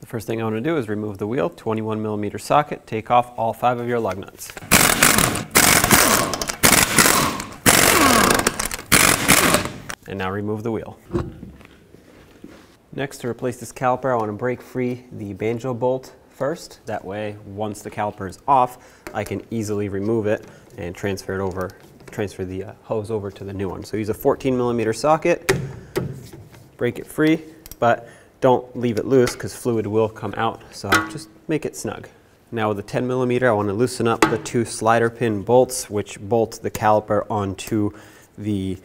The first thing I want to do is remove the wheel, 21mm socket, take off all 5 of your lug nuts. And now remove the wheel. Next, to replace this caliper, I want to break free the banjo bolt first. That way, once the caliper is off, I can easily remove it and transfer the hose over to the new one. So use a 14mm socket, break it free, but don't leave it loose because fluid will come out, so just make it snug. Now with a 10mm, I want to loosen up the 2 slider pin bolts, which bolt the caliper onto the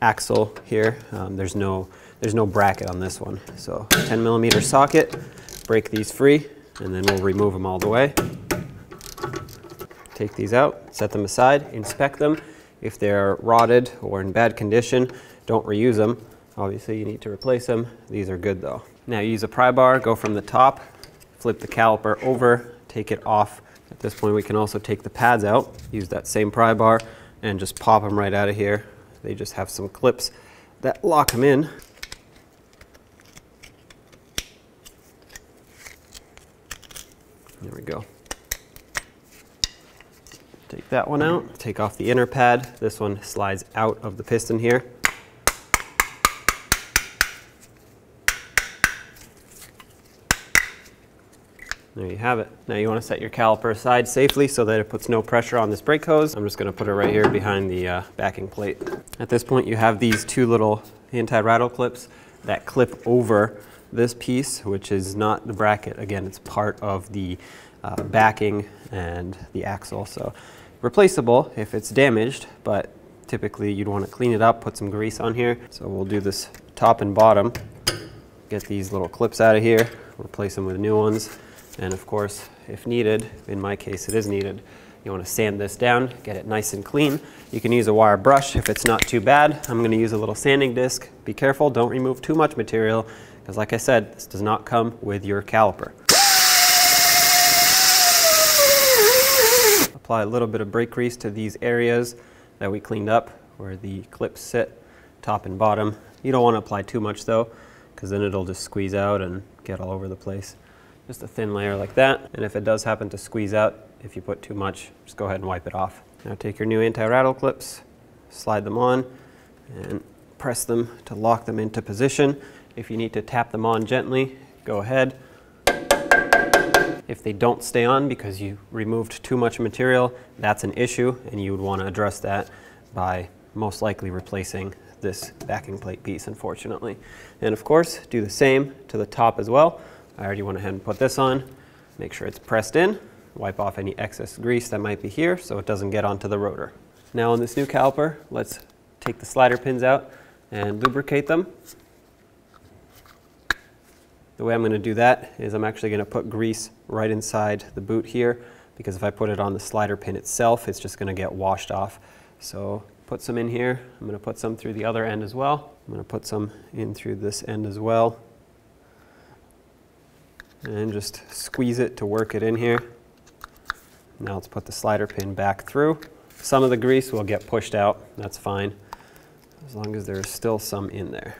axle here. There's no bracket on this one. So 10mm socket, break these free, and then we'll remove them all the way. Take these out, set them aside, inspect them. If they're rotted or in bad condition, don't reuse them. Obviously you need to replace them. These are good though. Now use a pry bar, go from the top, flip the caliper over, take it off. At this point we can also take the pads out, use that same pry bar, and just pop them right out of here. They just have some clips that lock them in. There we go. Take that one out, take off the inner pad. This one slides out of the piston here. There you have it. Now you want to set your caliper aside safely so that it puts no pressure on this brake hose. I'm just going to put it right here behind the backing plate. At this point you have these 2 little anti-rattle clips that clip over this piece, which is not the bracket. Again, it's part of the backing and the axle. So replaceable if it's damaged, but typically you'd want to clean it up, put some grease on here. So we'll do this top and bottom. Get these little clips out of here, replace them with new ones. And of course, if needed, in my case it is needed, you want to sand this down, get it nice and clean. You can use a wire brush if it's not too bad. I'm going to use a little sanding disc. Be careful, don't remove too much material, because like I said, this does not come with your caliper. Apply a little bit of brake grease to these areas that we cleaned up where the clips sit, top and bottom. You don't want to apply too much though, because then it'll just squeeze out and get all over the place. Just a thin layer like that, and if it does happen to squeeze out, if you put too much, just go ahead and wipe it off. Now take your new anti-rattle clips, slide them on, and press them to lock them into position. If you need to tap them on gently, go ahead. If they don't stay on because you removed too much material, that's an issue, and you would want to address that by most likely replacing this backing plate piece, unfortunately. And of course, do the same to the top as well. I already went ahead and put this on. Make sure it's pressed in. Wipe off any excess grease that might be here so it doesn't get onto the rotor. Now on this new caliper, let's take the slider pins out and lubricate them. The way I'm going to do that is I'm actually going to put grease right inside the boot here, because if I put it on the slider pin itself, it's just going to get washed off. So put some in here. I'm going to put some through the other end as well. I'm going to put some in through this end as well. And just squeeze it to work it in here. Now let's put the slider pin back through. Some of the grease will get pushed out, that's fine, as long as there's still some in there.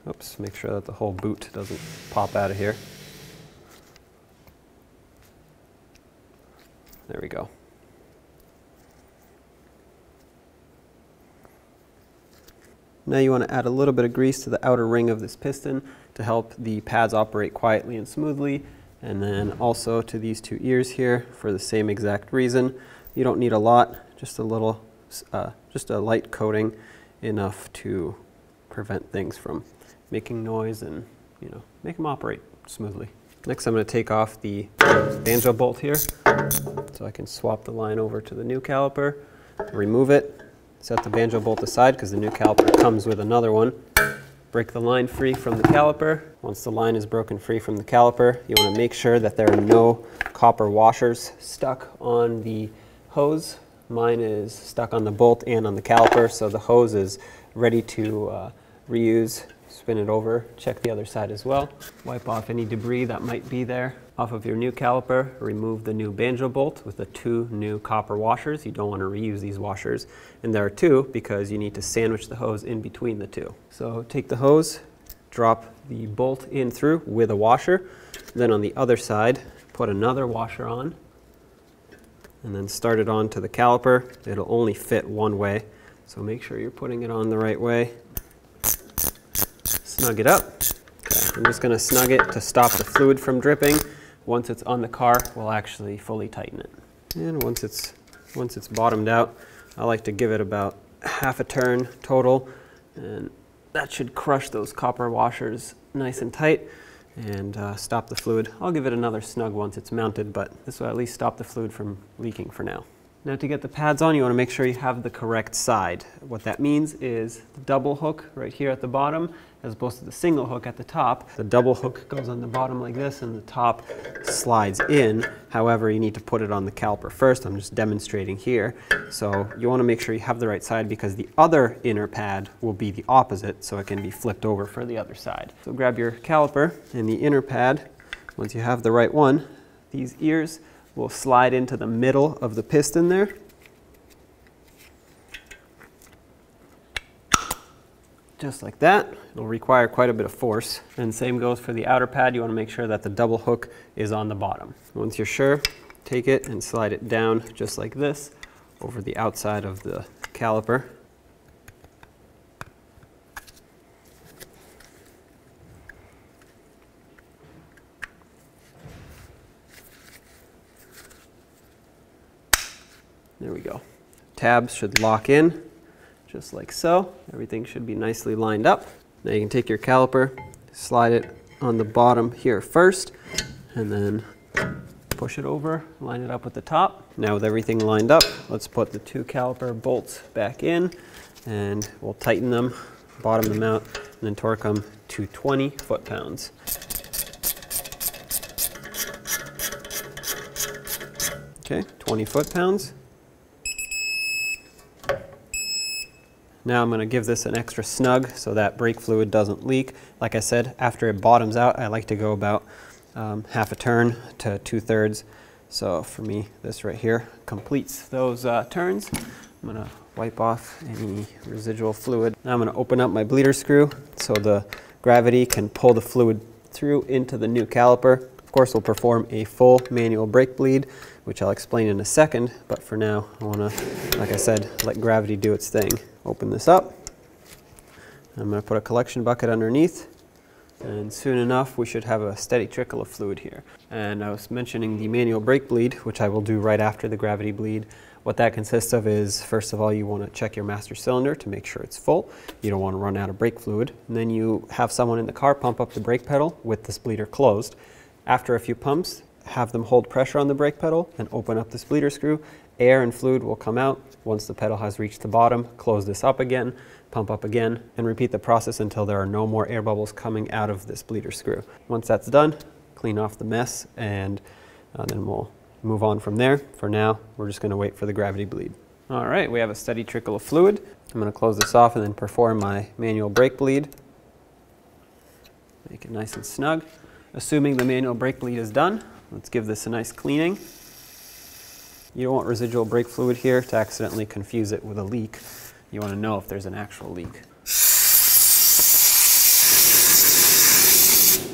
Oops, make sure that the whole boot doesn't pop out of here. There we go. Now you want to add a little bit of grease to the outer ring of this piston to help the pads operate quietly and smoothly, and then also to these 2 ears here for the same exact reason. You don't need a lot, just a little, just a light coating, enough to prevent things from making noise and, you know, make them operate smoothly. Next I'm going to take off the banjo bolt here so I can swap the line over to the new caliper, remove it. Set the banjo bolt aside because the new caliper comes with another one. Break the line free from the caliper. Once the line is broken free from the caliper, you want to make sure that there are no copper washers stuck on the hose. Mine is stuck on the bolt and on the caliper, so the hose is ready to reuse. Spin it over, check the other side as well. Wipe off any debris that might be there. Off of your new caliper, remove the new banjo bolt with the 2 new copper washers. You don't want to reuse these washers. And there are 2 because you need to sandwich the hose in between the 2. So take the hose, drop the bolt in through with a washer. Then on the other side, put another washer on, and then start it on to the caliper. It'll only fit one way, so make sure you're putting it on the right way. Snug it up. Okay, I'm just going to snug it to stop the fluid from dripping. Once it's on the car, we'll actually fully tighten it. And once it's bottomed out, I like to give it about half a turn total, and that should crush those copper washers nice and tight and stop the fluid. I'll give it another snug once it's mounted, but this will at least stop the fluid from leaking for now. Now to get the pads on, you want to make sure you have the correct side. What that means is the double hook right here at the bottom as opposed to the single hook at the top. The double hook goes on the bottom like this and the top slides in. However, you need to put it on the caliper first. I'm just demonstrating here. So you want to make sure you have the right side because the other inner pad will be the opposite, so it can be flipped over for the other side. So grab your caliper and the inner pad. Once you have the right one, these ears will slide into the middle of the piston there. Just like that. It'll require quite a bit of force. And same goes for the outer pad. You want to make sure that the double hook is on the bottom. Once you're sure, take it and slide it down just like this over the outside of the caliper. There we go. Tabs should lock in just like so. Everything should be nicely lined up. Now you can take your caliper, slide it on the bottom here first, and then push it over, line it up with the top. Now with everything lined up, let's put the two caliper bolts back in, and we'll tighten them, bottom them out, and then torque them to 20 foot-pounds. Okay, 20 foot-pounds. Now I'm going to give this an extra snug so that brake fluid doesn't leak. Like I said, after it bottoms out, I like to go about half a turn to 2/3. So for me, this right here completes those turns. I'm going to wipe off any residual fluid. Now I'm going to open up my bleeder screw so the gravity can pull the fluid through into the new caliper. Of course, we'll perform a full manual brake bleed, which I'll explain in a second, but for now, I want to, like I said, let gravity do its thing. Open this up. I'm going to put a collection bucket underneath, and soon enough, we should have a steady trickle of fluid here. And I was mentioning the manual brake bleed, which I will do right after the gravity bleed. What that consists of is, first of all, you want to check your master cylinder to make sure it's full. You don't want to run out of brake fluid. And then you have someone in the car pump up the brake pedal with this bleeder closed. After a few pumps, have them hold pressure on the brake pedal and open up this bleeder screw. Air and fluid will come out. Once the pedal has reached the bottom, close this up again, pump up again, and repeat the process until there are no more air bubbles coming out of this bleeder screw. Once that's done, clean off the mess, and then we'll move on from there. For now, we're just going to wait for the gravity bleed. All right, we have a steady trickle of fluid. I'm going to close this off and then perform my manual brake bleed. Make it nice and snug. Assuming the manual brake bleed is done, let's give this a nice cleaning. You don't want residual brake fluid here to accidentally confuse it with a leak. You want to know if there's an actual leak.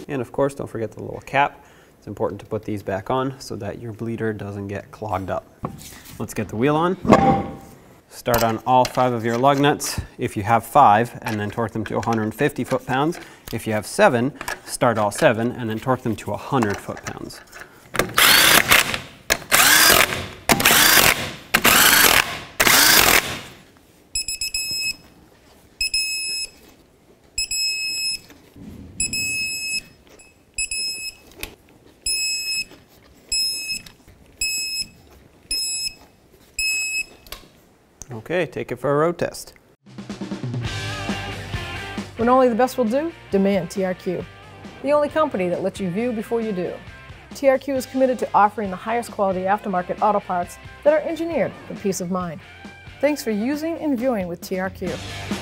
And of course, don't forget the little cap. It's important to put these back on so that your bleeder doesn't get clogged up. Let's get the wheel on. Start on all 5 of your lug nuts if you have 5, and then torque them to 150 foot-pounds. If you have 7, start all 7 and then torque them to 100 foot-pounds. Okay, take it for a road test. When only the best will do, demand TRQ. The only company that lets you view before you do. TRQ is committed to offering the highest quality aftermarket auto parts that are engineered for peace of mind. Thanks for using and viewing with TRQ.